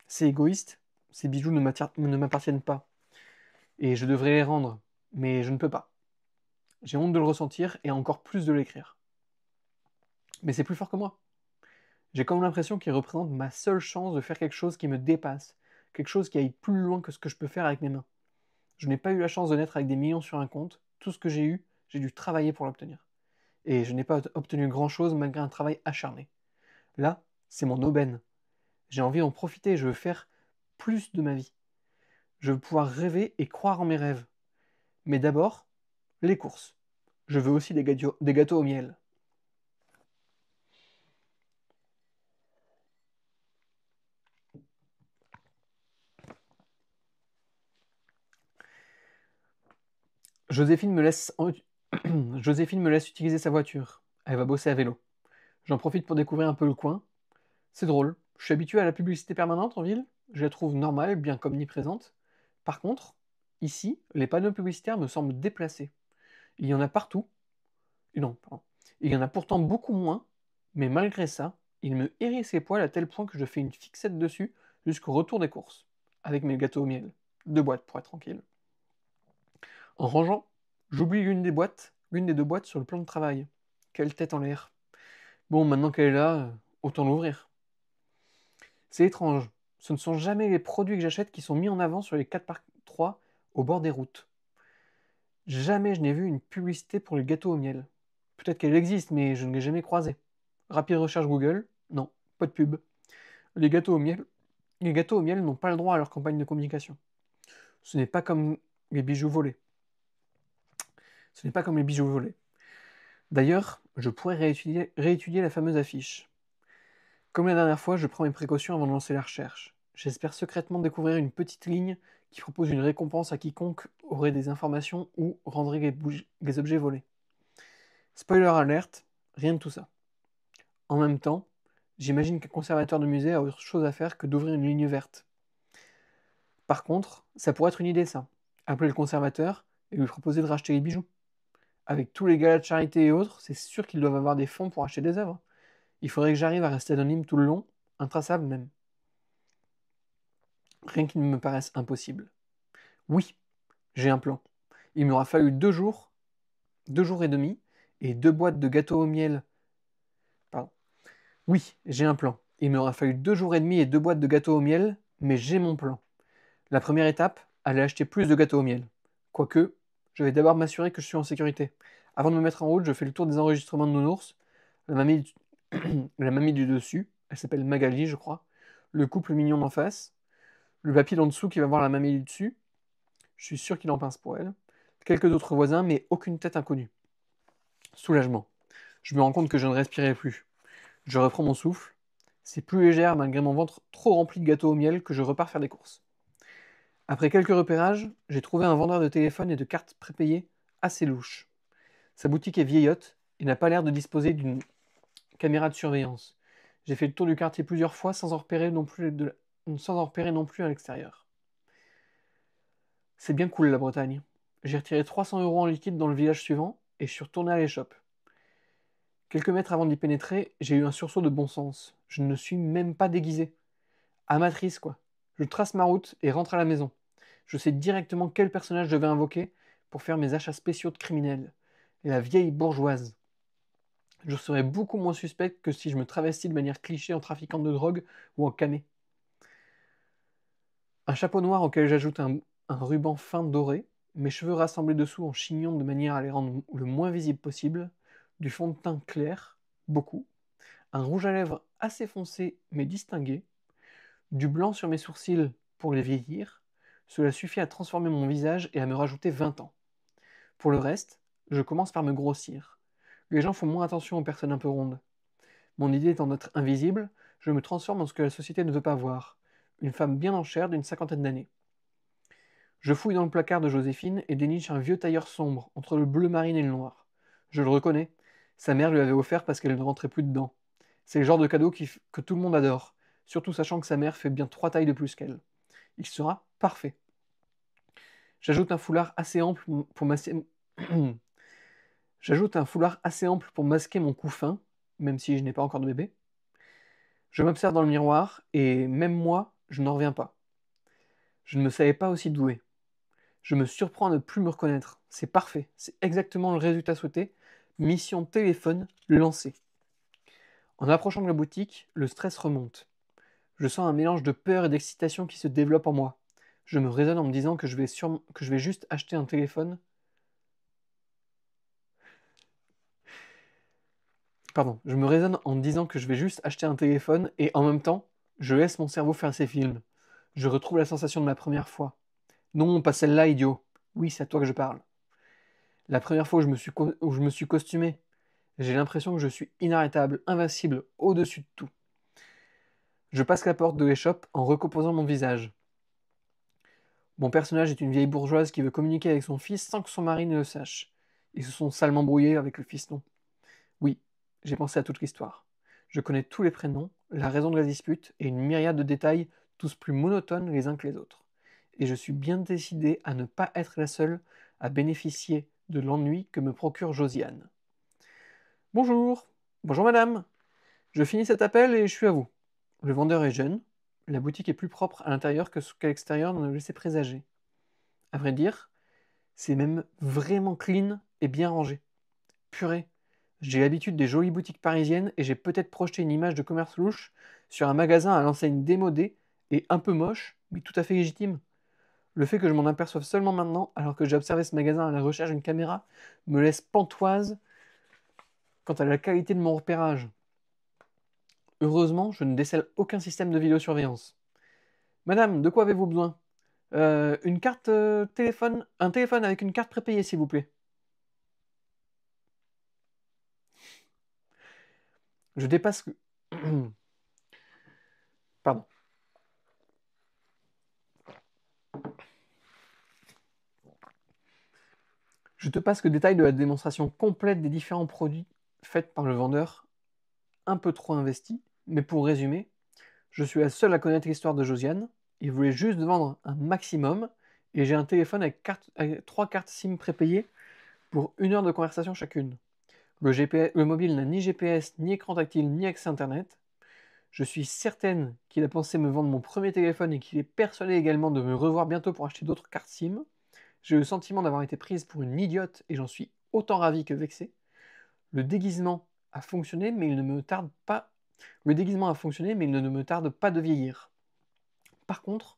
A: C'est égoïste, ces bijoux ne m'appartiennent pas, et je devrais les rendre, mais je ne peux pas. J'ai honte de le ressentir et encore plus de l'écrire. Mais c'est plus fort que moi. J'ai comme l'impression qu'il représente ma seule chance de faire quelque chose qui me dépasse, quelque chose qui aille plus loin que ce que je peux faire avec mes mains. Je n'ai pas eu la chance de naître avec des millions sur un compte, tout ce que j'ai eu, j'ai dû travailler pour l'obtenir. Et je n'ai pas obtenu grand-chose malgré un travail acharné. Là, c'est mon aubaine. J'ai envie d'en profiter, je veux faire plus de ma vie. Je veux pouvoir rêver et croire en mes rêves. Mais d'abord, les courses. Je veux aussi des gâteaux au miel. Joséphine me laisse, Joséphine me laisse utiliser sa voiture. Elle va bosser à vélo. J'en profite pour découvrir un peu le coin. C'est drôle. Je suis habitué à la publicité permanente en ville. Je la trouve normale, bien qu'omniprésente. Par contre, ici, les panneaux publicitaires me semblent déplacés. Il y en a partout. Non, pardon. Il y en a pourtant beaucoup moins, mais malgré ça, il me hérisse les poils à tel point que je fais une fixette dessus jusqu'au retour des courses, avec mes gâteaux au miel. 2 boîtes pour être tranquille. En rangeant, j'oublie l'une des 2 boîtes sur le plan de travail. Quelle tête en l'air. Bon, maintenant qu'elle est là, autant l'ouvrir. C'est étrange. Ce ne sont jamais les produits que j'achète qui sont mis en avant sur les 4x3 au bord des routes. Jamais je n'ai vu une publicité pour les gâteaux au miel. Peut-être qu'elle existe, mais je ne l'ai jamais croisée. Rapide recherche Google, non, pas de pub. Les gâteaux au miel, les gâteaux au miel n'ont pas le droit à leur campagne de communication. Ce n'est pas comme les bijoux volés. Ce n'est pas comme les bijoux volés. D'ailleurs, je pourrais réétudier la fameuse affiche. Comme la dernière fois, je prends mes précautions avant de lancer la recherche. J'espère secrètement découvrir une petite ligne qui propose une récompense à quiconque aurait des informations ou rendrait les objets volés. Spoiler alerte, rien de tout ça. En même temps, j'imagine qu'un conservateur de musée a autre chose à faire que d'ouvrir une ligne verte. Par contre, ça pourrait être une idée ça. Appeler le conservateur et lui proposer de racheter les bijoux. Avec tous les galas de charité et autres, c'est sûr qu'ils doivent avoir des fonds pour acheter des œuvres. Il faudrait que j'arrive à rester anonyme tout le long, intraçable même. Rien qui ne me paraisse impossible. Oui, j'ai un plan. Il m'aura fallu 2 jours et demi, et 2 boîtes de gâteaux au miel. Pardon. Oui, j'ai un plan. Il m'aura fallu 2 jours et demi et 2 boîtes de gâteaux au miel, mais j'ai mon plan. La première étape, aller acheter plus de gâteaux au miel. Quoique, je vais d'abord m'assurer que je suis en sécurité. Avant de me mettre en route, je fais le tour des enregistrements de Nounours. La mamie du, la mamie du dessus, elle s'appelle Magali, je crois. Le couple mignon d'en face. Le papy d'en dessous qui va voir la mamie du dessus. Je suis sûr qu'il en pince pour elle. Quelques autres voisins, mais aucune tête inconnue. Soulagement. Je me rends compte que je ne respirais plus. Je reprends mon souffle. C'est plus légère malgré mon ventre trop rempli de gâteaux au miel que je repars faire des courses. Après quelques repérages, j'ai trouvé un vendeur de téléphone et de cartes prépayées assez louche. Sa boutique est vieillotte et n'a pas l'air de disposer d'une caméra de surveillance. J'ai fait le tour du quartier plusieurs fois sans en repérer non plus, à l'extérieur. C'est bien cool la Bretagne. J'ai retiré 300 € en liquide dans le village suivant et je suis retourné à l'échoppe. Quelques mètres avant d'y pénétrer, j'ai eu un sursaut de bon sens. Je ne suis même pas déguisé. Amatrice, quoi. Je trace ma route et rentre à la maison. Je sais directement quel personnage je vais invoquer pour faire mes achats spéciaux de criminels. La vieille bourgeoise. Je serais beaucoup moins suspecte que si je me travestis de manière cliché en trafiquante de drogue ou en camé. Un chapeau noir auquel j'ajoute un ruban fin doré, mes cheveux rassemblés dessous en chignon de manière à les rendre le moins visibles possible, du fond de teint clair, beaucoup, un rouge à lèvres assez foncé mais distingué, du blanc sur mes sourcils pour les vieillir, cela suffit à transformer mon visage et à me rajouter 20 ans. Pour le reste, je commence par me grossir. Les gens font moins attention aux personnes un peu rondes. Mon idée étant d'être invisible, je me transforme en ce que la société ne veut pas voir, une femme bien en chair d'une 50aine d'années. Je fouille dans le placard de Joséphine et déniche un vieux tailleur sombre, entre le bleu marine et le noir. Je le reconnais, sa mère lui avait offert parce qu'elle ne rentrait plus dedans. C'est le genre de cadeau que tout le monde adore, surtout sachant que sa mère fait bien 3 tailles de plus qu'elle. Il sera parfait. J'ajoute un foulard assez ample pour masquer... J'ajoute un foulard assez ample pour masquer mon cou fin, même si je n'ai pas encore de bébé. Je m'observe dans le miroir, et même moi, je n'en reviens pas. Je ne me savais pas aussi doué. Je me surprends à ne plus me reconnaître. C'est parfait, c'est exactement le résultat souhaité. Mission téléphone lancée. En approchant de la boutique, le stress remonte. Je sens un mélange de peur et d'excitation qui se développe en moi. Je me raisonne en me disant que je vais juste acheter un téléphone. Pardon, je me raisonne en me disant que je vais juste acheter un téléphone et en même temps, je laisse mon cerveau faire ses films. Je retrouve la sensation de ma première fois. Non, pas celle-là, idiot. Oui, c'est à toi que je parle. La première fois où je me suis costumé, j'ai l'impression que je suis inarrêtable, invincible, au-dessus de tout. Je passe la porte de l'échoppe en recomposant mon visage. Mon personnage est une vieille bourgeoise qui veut communiquer avec son fils sans que son mari ne le sache. Ils se sont salement brouillés avec le fiston. Oui, j'ai pensé à toute l'histoire. Je connais tous les prénoms, la raison de la dispute et une myriade de détails, tous plus monotones les uns que les autres. Et je suis bien décidé à ne pas être la seule à bénéficier de l'ennui que me procure Josiane. Bonjour. Bonjour madame. Je finis cet appel et je suis à vous. Le vendeur est jeune. La boutique est plus propre à l'intérieur que ce qu'à l'extérieur n'en a laissé présager. À vrai dire, c'est même vraiment clean et bien rangé. Purée. J'ai l'habitude des jolies boutiques parisiennes et j'ai peut-être projeté une image de commerce louche sur un magasin à l'enseigne démodée et un peu moche, mais tout à fait légitime. Le fait que je m'en aperçoive seulement maintenant, alors que j'ai observé ce magasin à la recherche d'une caméra, me laisse pantoise quant à la qualité de mon repérage. Heureusement, je ne décèle aucun système de vidéosurveillance. Madame, de quoi avez-vous besoin? Une carte téléphone, un téléphone avec une carte prépayée, s'il vous plaît. Je dépasse... Pardon. Je te passe le détail de la démonstration complète des différents produits faits par le vendeur, un peu trop investi, mais pour résumer, je suis la seule à connaître l'histoire de Josiane, il voulait juste vendre un maximum, et j'ai un téléphone avec 3 cartes SIM prépayées pour 1 heure de conversation chacune. Le mobile n'a ni GPS, ni écran tactile, ni accès Internet. Je suis certaine qu'il a pensé me vendre mon premier téléphone et qu'il est persuadé également de me revoir bientôt pour acheter d'autres cartes SIM. J'ai le sentiment d'avoir été prise pour une idiote et j'en suis autant ravi que vexé. Le déguisement a fonctionné, mais il ne me tarde pas. Le déguisement a fonctionné, mais il ne me tarde pas de vieillir. Par contre,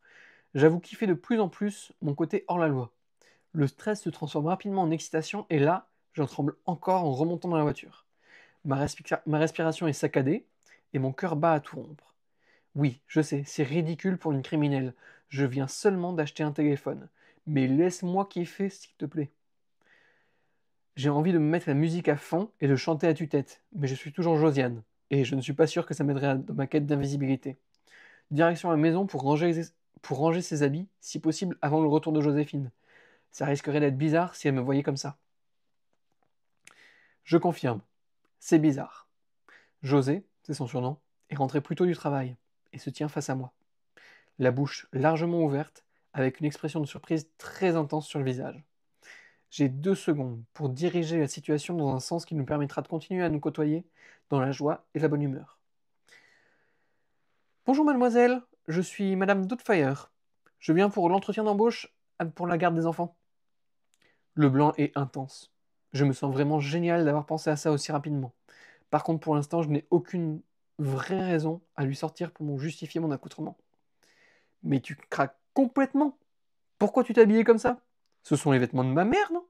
A: j'avoue kiffer de plus en plus mon côté hors la loi. Le stress se transforme rapidement en excitation et là, j'en tremble encore en remontant dans la voiture. Ma respiration est saccadée et mon cœur bat à tout rompre. Oui, je sais, c'est ridicule pour une criminelle. Je viens seulement d'acheter un téléphone. Mais laisse-moi kiffer, s'il te plaît. J'ai envie de me mettre la musique à fond et de chanter à tue-tête, mais je suis toujours Josiane. et je ne suis pas sûr que ça m'aiderait dans ma quête d'invisibilité. Direction la maison pour ranger ses habits, si possible avant le retour de Joséphine. Ça risquerait d'être bizarre si elle me voyait comme ça. Je confirme, c'est bizarre. José, c'est son surnom, est rentré plus tôt du travail et se tient face à moi, la bouche largement ouverte, avec une expression de surprise très intense sur le visage. J'ai 2 secondes pour diriger la situation dans un sens qui nous permettra de continuer à nous côtoyer dans la joie et la bonne humeur. Bonjour mademoiselle, je suis madame Doubtfire. Je viens pour l'entretien d'embauche pour la garde des enfants. Le blanc est intense. Je me sens vraiment génial d'avoir pensé à ça aussi rapidement. Par contre, pour l'instant, je n'ai aucune vraie raison à lui sortir pour me justifier mon accoutrement. Mais tu craques complètement. Pourquoi tu t'es habillé comme ça? Ce sont les vêtements de ma mère, non?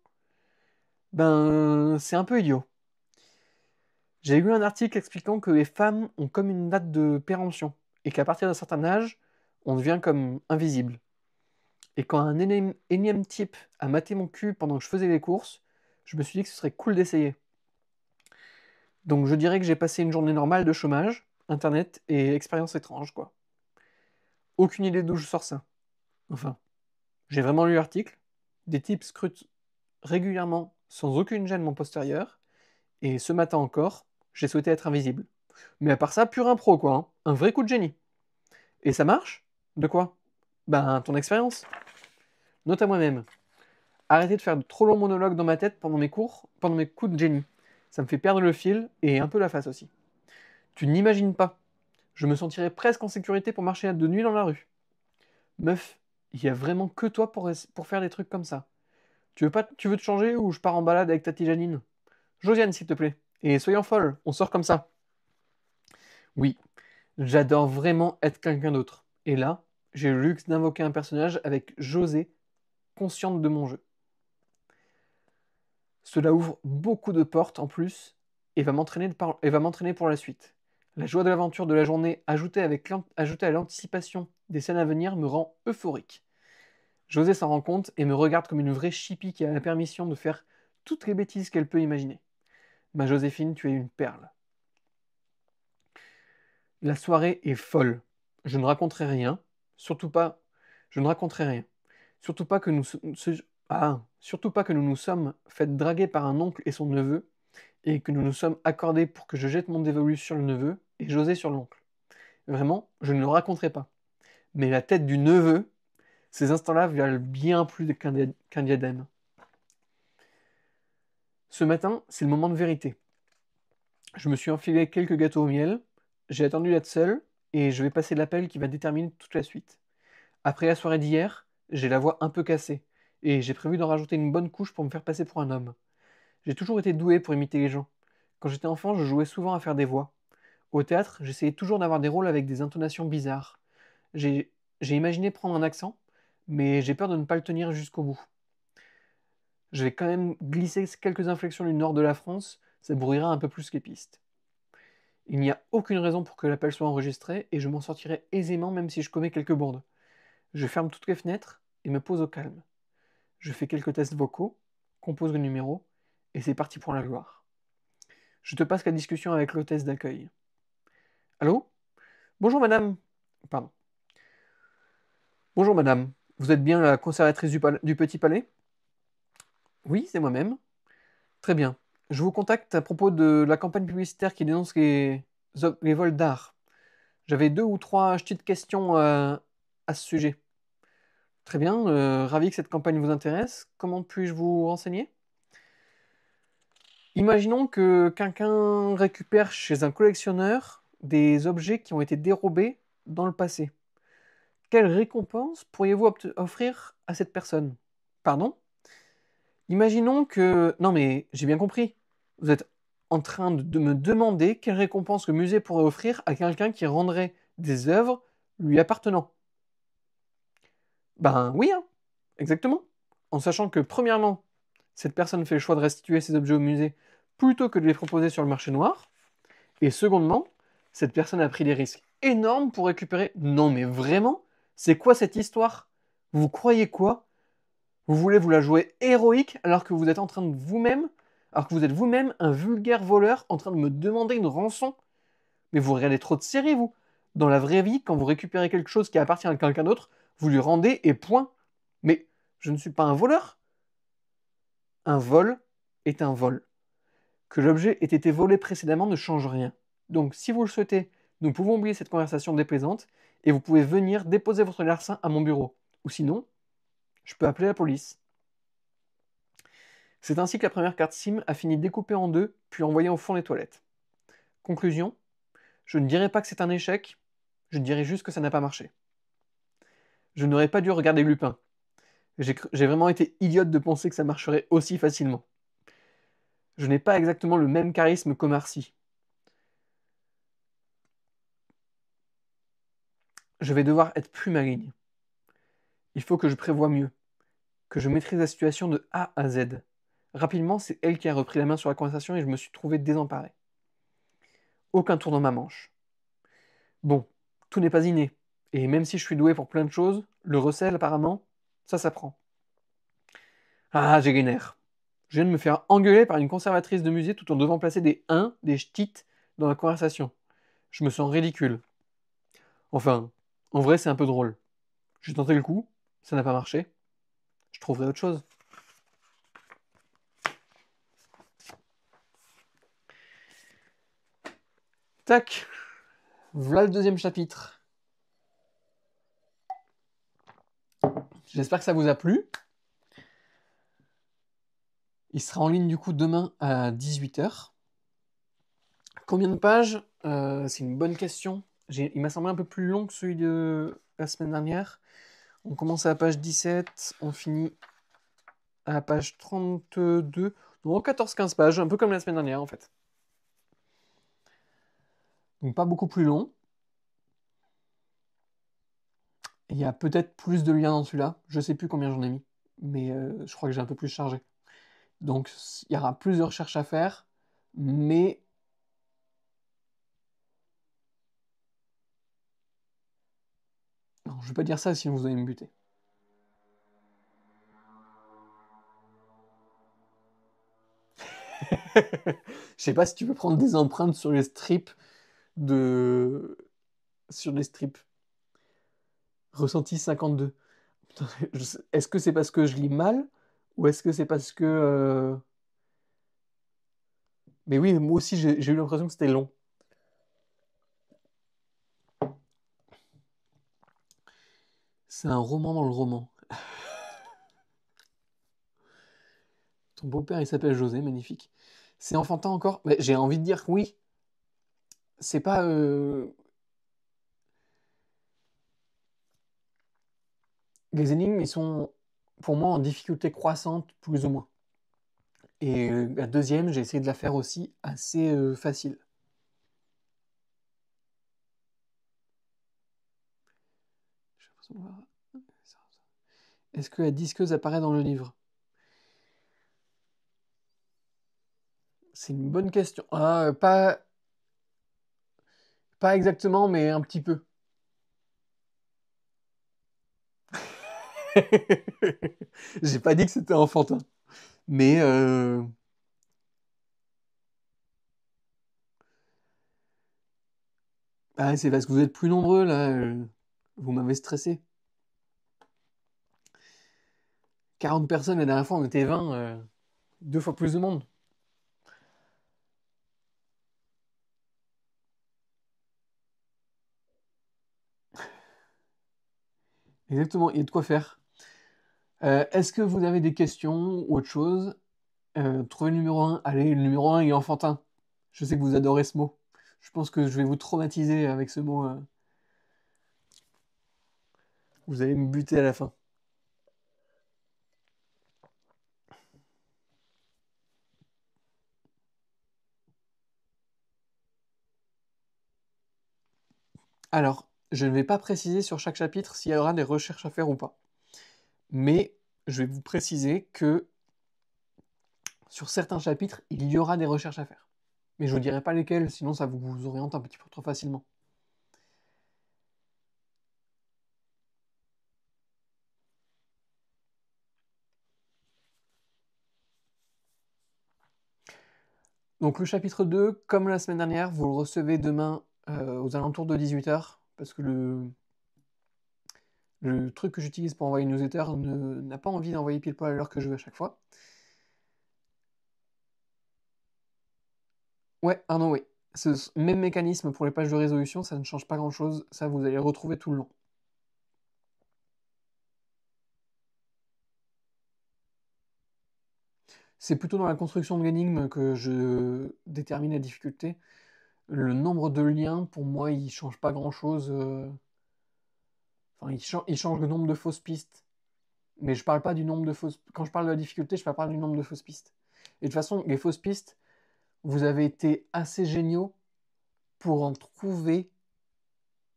A: Ben, c'est un peu idiot. J'ai lu un article expliquant que les femmes ont comme une date de péremption, et qu'à partir d'un certain âge, on devient comme invisible. Et quand un énième type a maté mon cul pendant que je faisais les courses, je me suis dit que ce serait cool d'essayer. Donc je dirais que j'ai passé une journée normale de chômage, internet et expérience étrange, quoi. Aucune idée d'où je sors ça. Enfin, j'ai vraiment lu l'article, des types scrutent régulièrement, sans aucune gêne mon postérieur, et ce matin encore, j'ai souhaité être invisible. Mais à part ça, pur impro, quoi, hein. Un vrai coup de génie. Et ça marche? De quoi? Ben, ton expérience. Note à moi-même. Arrêtez de faire de trop longs monologues dans ma tête pendant mes cours, pendant mes coups de génie. Ça me fait perdre le fil, et un peu la face aussi. Tu n'imagines pas. Je me sentirais presque en sécurité pour marcher de nuit dans la rue. Meuf, il y a vraiment que toi pour faire des trucs comme ça. Tu veux te changer ou je pars en balade avec ta tante Janine? Josiane, s'il te plaît. Et soyons folles, on sort comme ça. Oui, j'adore vraiment être quelqu'un d'autre. Et là, j'ai le luxe d'invoquer un personnage avec José, consciente de mon jeu. Cela ouvre beaucoup de portes en plus et va m'entraîner pour la suite. La joie de l'aventure de la journée ajoutée à l'anticipation des scènes à venir me rend euphorique. José s'en rend compte et me regarde comme une vraie chipie qui a la permission de faire toutes les bêtises qu'elle peut imaginer. Ma Joséphine, tu es une perle. La soirée est folle. Je ne raconterai rien, surtout pas. Je ne raconterai rien. Surtout pas que surtout pas que nous nous sommes fait draguer par un oncle et son neveu, et que nous nous sommes accordés pour que je jette mon dévolu sur le neveu et José sur l'oncle. Vraiment, je ne le raconterai pas. Mais la tête du neveu, ces instants-là valent bien plus qu'un diadème. Ce matin, c'est le moment de vérité. Je me suis enfilé quelques gâteaux au miel, j'ai attendu d'être seul, et je vais passer l'appel qui va déterminer toute la suite. Après la soirée d'hier, j'ai la voix un peu cassée, et j'ai prévu d'en rajouter une bonne couche pour me faire passer pour un homme. J'ai toujours été doué pour imiter les gens. Quand j'étais enfant, je jouais souvent à faire des voix. Au théâtre, j'essayais toujours d'avoir des rôles avec des intonations bizarres. J'ai imaginé prendre un accent, mais j'ai peur de ne pas le tenir jusqu'au bout. Je vais quand même glisser quelques inflexions du nord de la France, ça brouillera un peu plus les pistes. Il n'y a aucune raison pour que l'appel soit enregistré et je m'en sortirai aisément même si je commets quelques bourdes. Je ferme toutes les fenêtres et me pose au calme. Je fais quelques tests vocaux, compose le numéro et c'est parti pour la gloire. Je te passe la discussion avec l'hôtesse d'accueil. Allô? Bonjour madame. Pardon. Bonjour madame. Vous êtes bien la conservatrice du Petit Palais? Oui, c'est moi-même. Très bien. Je vous contacte à propos de la campagne publicitaire qui dénonce les vols d'art. J'avais 2 ou 3 petites questions à ce sujet. Très bien, ravi que cette campagne vous intéresse. Comment puis-je vous renseigner? Imaginons que quelqu'un récupère chez un collectionneur des objets qui ont été dérobés dans le passé. Quelle récompense pourriez-vous offrir à cette personne? Pardon? Imaginons que... Non mais j'ai bien compris. Vous êtes en train de me demander quelle récompense le musée pourrait offrir à quelqu'un qui rendrait des œuvres lui appartenant. Ben oui, hein, exactement. En sachant que, premièrement, cette personne fait le choix de restituer ses objets au musée plutôt que de les proposer sur le marché noir. Et secondement, cette personne a pris des risques énormes pour récupérer... Non mais vraiment? C'est quoi cette histoire? Vous croyez quoi? Vous voulez vous la jouer héroïque alors que vous êtes en train de vous-même... Alors que vous êtes vous-même un vulgaire voleur en train de me demander une rançon? Mais vous regardez trop de séries, vous. Dans la vraie vie, quand vous récupérez quelque chose qui appartient à quelqu'un d'autre, vous lui rendez et point. Mais je ne suis pas un voleur. Un vol est un vol. Que l'objet ait été volé précédemment ne change rien. Donc, si vous le souhaitez, nous pouvons oublier cette conversation déplaisante et vous pouvez venir déposer votre larcin à mon bureau. Ou sinon, je peux appeler la police. C'est ainsi que la première carte SIM a fini découpée en deux, puis envoyée au fond des toilettes. Conclusion, je ne dirais pas que c'est un échec, je dirais juste que ça n'a pas marché. Je n'aurais pas dû regarder Lupin. J'ai vraiment été idiote de penser que ça marcherait aussi facilement. Je n'ai pas exactement le même charisme qu'Omar Sy. Je vais devoir être plus maligne. Il faut que je prévoie mieux, que je maîtrise la situation de A à Z. Rapidement, c'est elle qui a repris la main sur la conversation et je me suis trouvé désemparé. Aucun tour dans ma manche. Bon, tout n'est pas inné. Et même si je suis doué pour plein de choses, le recel, apparemment, ça s'apprend. Ah, j'ai les nerfs. Je viens de me faire engueuler par une conservatrice de musée tout en devant placer des 1, des ch'tites dans la conversation. Je me sens ridicule. Enfin, en vrai, c'est un peu drôle. J'ai tenté le coup, ça n'a pas marché. Je trouverai autre chose. Tac, voilà le deuxième chapitre. J'espère que ça vous a plu. Il sera en ligne du coup demain à 18h. Combien de pages C'est une bonne question. Il m'a semblé un peu plus long que celui de la semaine dernière. On commence à la page 17, on finit à la page 32. Donc 14-15 pages, un peu comme la semaine dernière en fait. Donc pas beaucoup plus long. Il y a peut-être plus de liens dans celui-là. Je sais plus combien j'en ai mis. Mais je crois que j'ai un peu plus chargé. Donc il y aura plus de recherches à faire. Mais non, je vais pas dire ça sinon vous allez me buter. Je sais pas si tu peux prendre des empreintes sur les strips de... Sur les strips. Ressenti 52. Putain, est-ce que c'est parce que je lis mal ou est-ce que c'est parce que... Mais oui, moi aussi j'ai eu l'impression que c'était long. C'est un roman dans le roman. Ton beau-père il s'appelle José, magnifique. C'est enfantin encore? Mais j'ai envie de dire que oui. C'est pas... Les énigmes, ils sont pour moi en difficulté croissante, plus ou moins. Et la deuxième, j'ai essayé de la faire aussi assez facile. Est-ce que la disqueuse apparaît dans le livre? C'est une bonne question. Ah, pas exactement, mais un petit peu. J'ai pas dit que c'était enfantin. Mais bah, c'est parce que vous êtes plus nombreux là. Vous m'avez stressé. 40 personnes la dernière fois, on était 20. Deux fois plus de monde. Exactement, il y a de quoi faire. Est-ce que vous avez des questions ou autre chose? Trouvez le numéro un. Allez, le numéro un est enfantin. Je sais que vous adorez ce mot. Je pense que je vais vous traumatiser avec ce mot. Vous allez me buter à la fin. Alors, je ne vais pas préciser sur chaque chapitre s'il y aura des recherches à faire ou pas. Mais je vais vous préciser que sur certains chapitres, il y aura des recherches à faire. Mais je ne vous dirai pas lesquelles, sinon ça vous oriente un petit peu trop facilement. Donc le chapitre 2, comme la semaine dernière, vous le recevez demain aux alentours de 18h, parce que le truc que j'utilise pour envoyer une newsletter n'a pas envie d'envoyer pile poil à l'heure que je veux à chaque fois. Ouais, ah non, oui. Même mécanisme pour les pages de résolution, ça ne change pas grand-chose. Ça, vous allez le retrouver tout le long. C'est plutôt dans la construction de l'énigme que je détermine la difficulté. Le nombre de liens, pour moi, il change pas grand-chose. Enfin, il change le nombre de fausses pistes. Mais je parle pas du nombre de fausses... Quand je parle de la difficulté, je parle pas du nombre de fausses pistes. Et de toute façon, les fausses pistes, vous avez été assez géniaux pour en trouver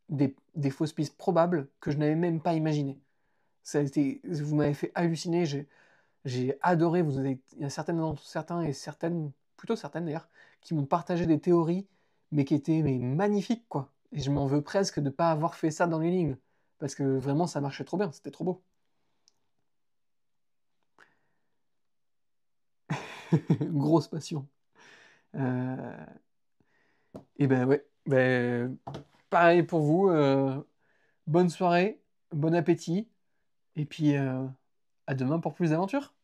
A: des fausses pistes probables que je n'avais même pas imaginées. Vous m'avez fait halluciner, j'ai adoré. Il y a certains et certaines, plutôt certaines d'ailleurs, qui m'ont partagé des théories, mais qui étaient magnifiques, quoi. Et je m'en veux presque de ne pas avoir fait ça dans l'énigme, parce que vraiment ça marchait trop bien, c'était trop beau. Grosse passion. Euh, Et ben ouais, ben, pareil pour vous. Bonne soirée, bon appétit, et puis à demain pour plus d'aventures.